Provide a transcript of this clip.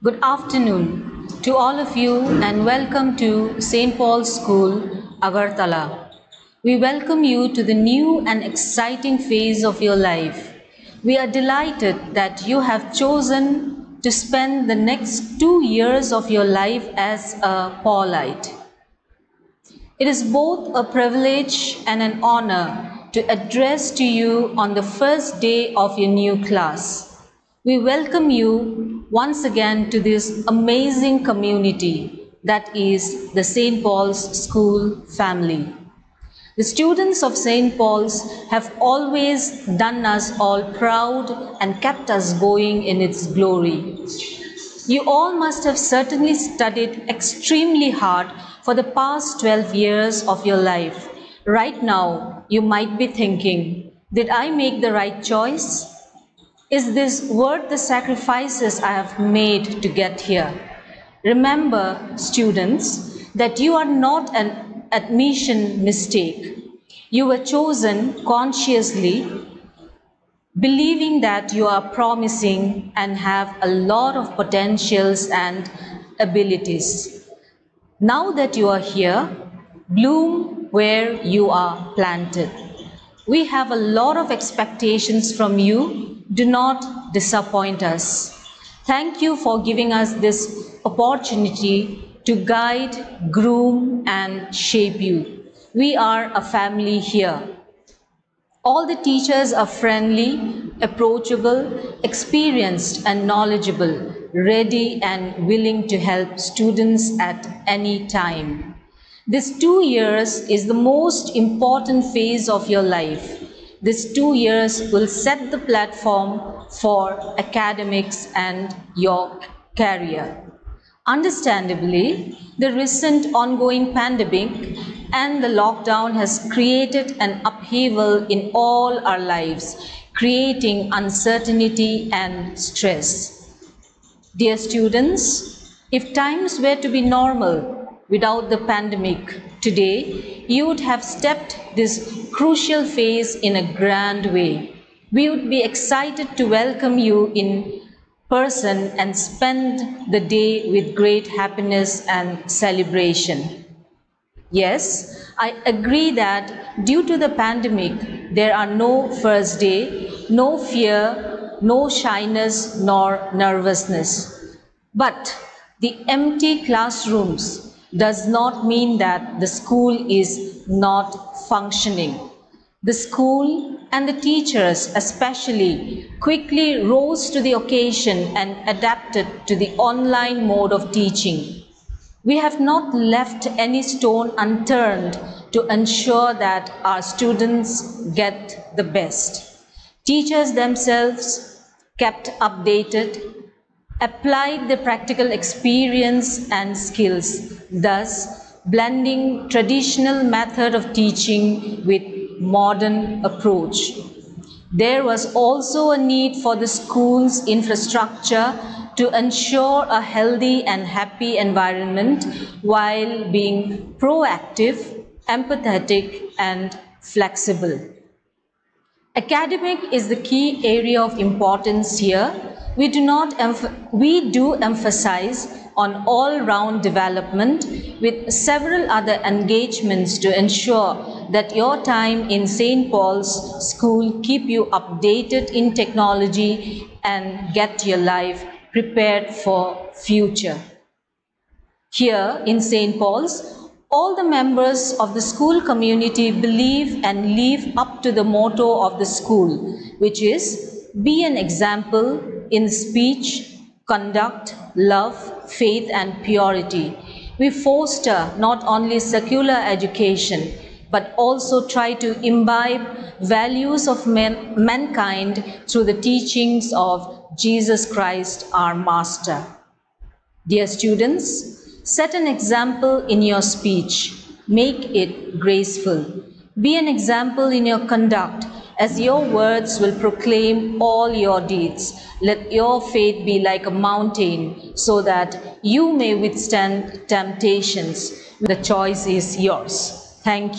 Good afternoon to all of you and welcome to St. Paul's School, Agartala. We welcome you to the new and exciting phase of your life. We are delighted that you have chosen to spend the next 2 years of your life as a Paulite. It is both a privilege and an honor to address to you on the first day of your new class. We welcome you once again to this amazing community that is the St. Paul's School family. The students of St. Paul's have always done us all proud and kept us going in its glory. You all must have certainly studied extremely hard for the past 12 years of your life. Right now, you might be thinking, did I make the right choice? Is this worth the sacrifices I have made to get here? Remember, students, that you are not an admission mistake. You were chosen consciously, believing that you are promising and have a lot of potentials and abilities. Now that you are here, bloom where you are planted. We have a lot of expectations from you. Do not disappoint us. Thank you for giving us this opportunity to guide, groom, and shape you. We are a family here. All the teachers are friendly, approachable, experienced and knowledgeable, ready and willing to help students at any time. This 2 years is the most important phase of your life. This 2 years will set the platform for academics and your career. Understandably, the recent ongoing pandemic and the lockdown has created an upheaval in all our lives, creating uncertainty and stress. Dear students, if times were to be normal without the pandemic today, you would have stepped this crucial phase in a grand way. We would be excited to welcome you in person and spend the day with great happiness and celebration. Yes, I agree that due to the pandemic, there are no first day, no fear, no shyness nor nervousness. But the empty classrooms does not mean that the school is not functioning. The school and the teachers especially quickly rose to the occasion and adapted to the online mode of teaching. We have not left any stone unturned to ensure that our students get the best. Teachers themselves kept updated, applied the practical experience and skills, thus blending traditional method of teaching with modern approach. There was also a need for the school's infrastructure to ensure a healthy and happy environment while being proactive, empathetic, and flexible. Academic is the key area of importance here. We do emphasize on all-round development with several other engagements to ensure that your time in St. Paul's School keep you updated in technology and get your life prepared for future. Here in St. Paul's, all the members of the school community believe and live up to the motto of the school, which is, be an example in speech, conduct, love, faith and purity. We foster not only secular education, but also try to imbibe values of mankind through the teachings of Jesus Christ, our Master. Dear students, set an example in your speech. Make it graceful. Be an example in your conduct, as your words will proclaim all your deeds. Let your faith be like a mountain, so that you may withstand temptations. The choice is yours. Thank you.